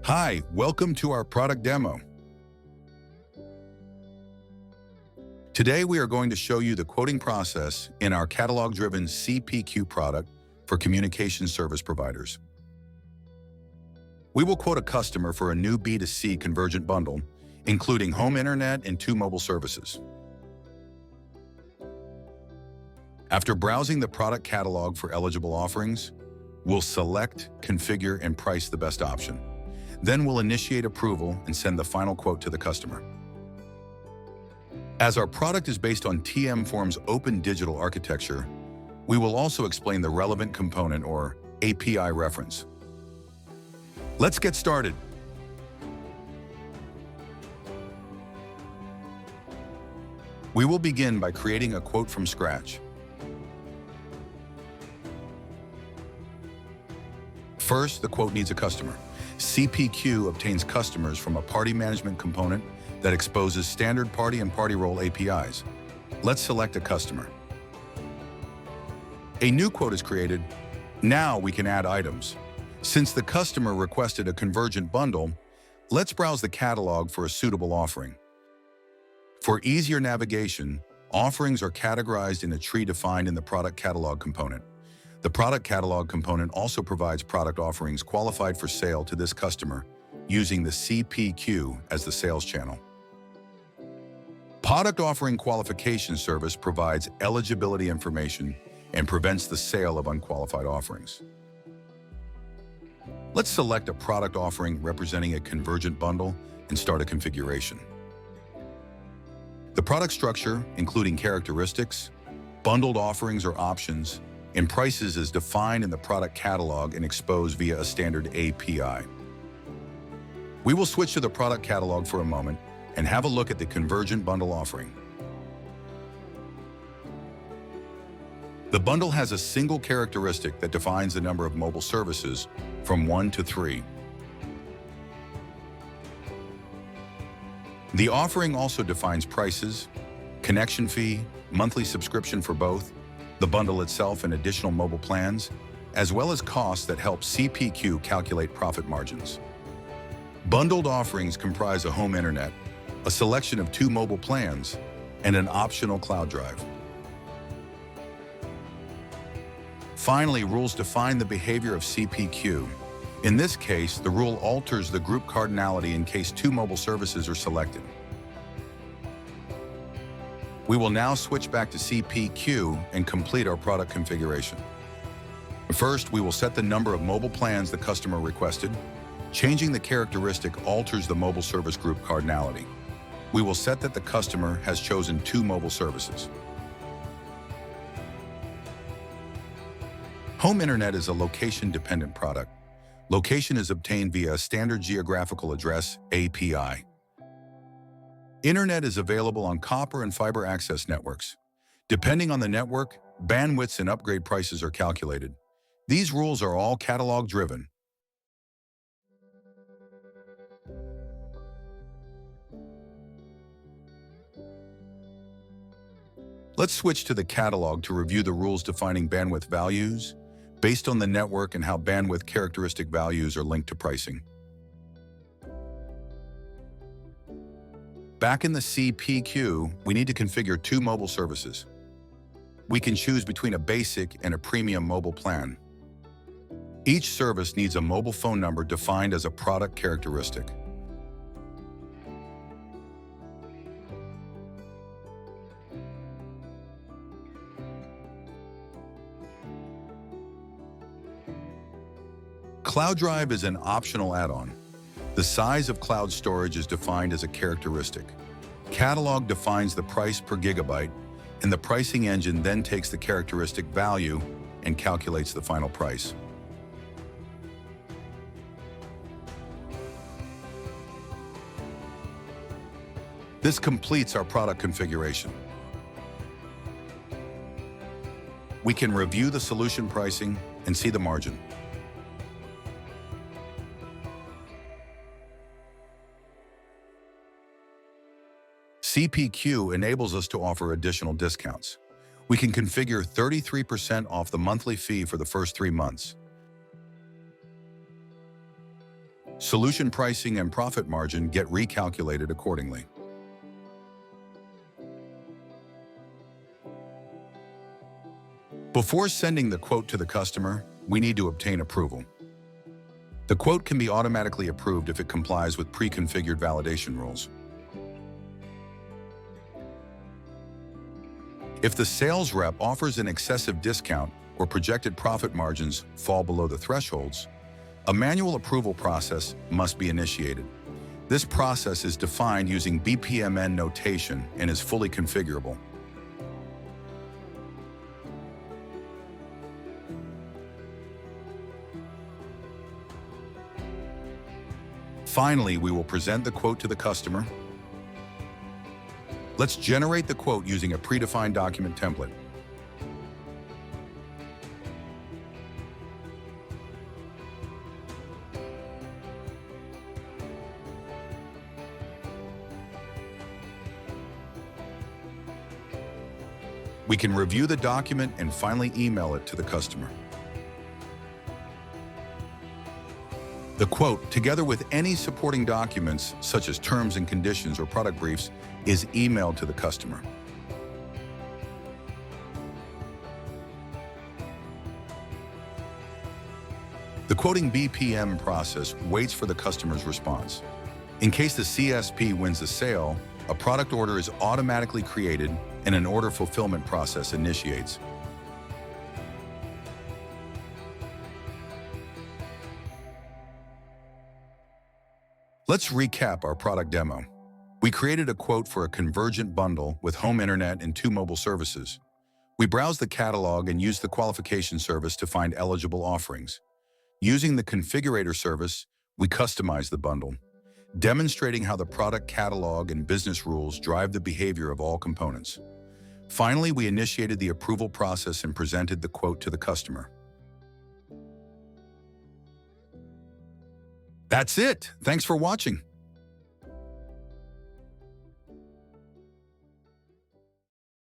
Hi, welcome to our product demo. Today we are going to show you the quoting process in our catalog-driven CPQ product for communication service providers. We will quote a customer for a new B2C Convergent bundle, including home internet and 2 mobile services. After browsing the product catalog for eligible offerings, we'll select, configure, and price the best option. Then we'll initiate approval and send the final quote to the customer. As our product is based on TM Form's open digital architecture, we will also explain the relevant component or API reference. Let's get started. We will begin by creating a quote from scratch. First, the quote needs a customer. CPQ obtains customers from a party management component that exposes standard party and party role APIs. Let's select a customer. A new quote is created. Now we can add items. Since the customer requested a convergent bundle, let's browse the catalog for a suitable offering. For easier navigation, offerings are categorized in a tree defined in the product catalog component. The product catalog component also provides product offerings qualified for sale to this customer using the CPQ as the sales channel. Product offering qualification service provides eligibility information and prevents the sale of unqualified offerings. Let's select a product offering representing a convergent bundle and start a configuration. The product structure, including characteristics, bundled offerings or options, and prices is defined in the product catalog and exposed via a standard API. We will switch to the product catalog for a moment and have a look at the convergent bundle offering. The bundle has a single characteristic that defines the number of mobile services from 1 to 3. The offering also defines prices, connection fee, monthly subscription for both, the bundle itself and additional mobile plans, as well as costs that help CPQ calculate profit margins. Bundled offerings comprise a home internet, a selection of 2 mobile plans, and an optional cloud drive. Finally, rules define the behavior of CPQ. In this case, the rule alters the group cardinality in case 2 mobile services are selected. We will now switch back to CPQ and complete our product configuration. First, we will set the number of mobile plans the customer requested. Changing the characteristic alters the mobile service group cardinality. We will set that the customer has chosen 2 mobile services. Home internet is a location-dependent product. Location is obtained via a standard geographical address API. Internet is available on copper and fiber access networks. Depending on the network, bandwidths and upgrade prices are calculated. These rules are all catalog-driven. Let's switch to the catalog to review the rules defining bandwidth values based on the network and how bandwidth characteristic values are linked to pricing. Back in the CPQ, we need to configure 2 mobile services. We can choose between a basic and a premium mobile plan. Each service needs a mobile phone number defined as a product characteristic. Cloud Drive is an optional add-on. The size of cloud storage is defined as a characteristic. Catalog defines the price per gigabyte, and the pricing engine then takes the characteristic value and calculates the final price. This completes our product configuration. We can review the solution pricing and see the margin. CPQ enables us to offer additional discounts. We can configure 33% off the monthly fee for the first 3 months. Solution pricing and profit margin get recalculated accordingly. Before sending the quote to the customer, we need to obtain approval. The quote can be automatically approved if it complies with pre-configured validation rules. If the sales rep offers an excessive discount or projected profit margins fall below the thresholds, a manual approval process must be initiated. This process is defined using BPMN notation and is fully configurable. Finally, we will present the quote to the customer. Let's generate the quote using a predefined document template. We can review the document and finally email it to the customer. The quote, together with any supporting documents such as terms and conditions or product briefs, is emailed to the customer. The quoting BPM process waits for the customer's response. In case the CSP wins the sale, a product order is automatically created and an order fulfillment process initiates. Let's recap our product demo. We created a quote for a convergent bundle with home internet and 2 mobile services. We browsed the catalog and used the qualification service to find eligible offerings. Using the configurator service, we customized the bundle, demonstrating how the product catalog and business rules drive the behavior of all components. Finally, we initiated the approval process and presented the quote to the customer. That's it. Thanks for watching.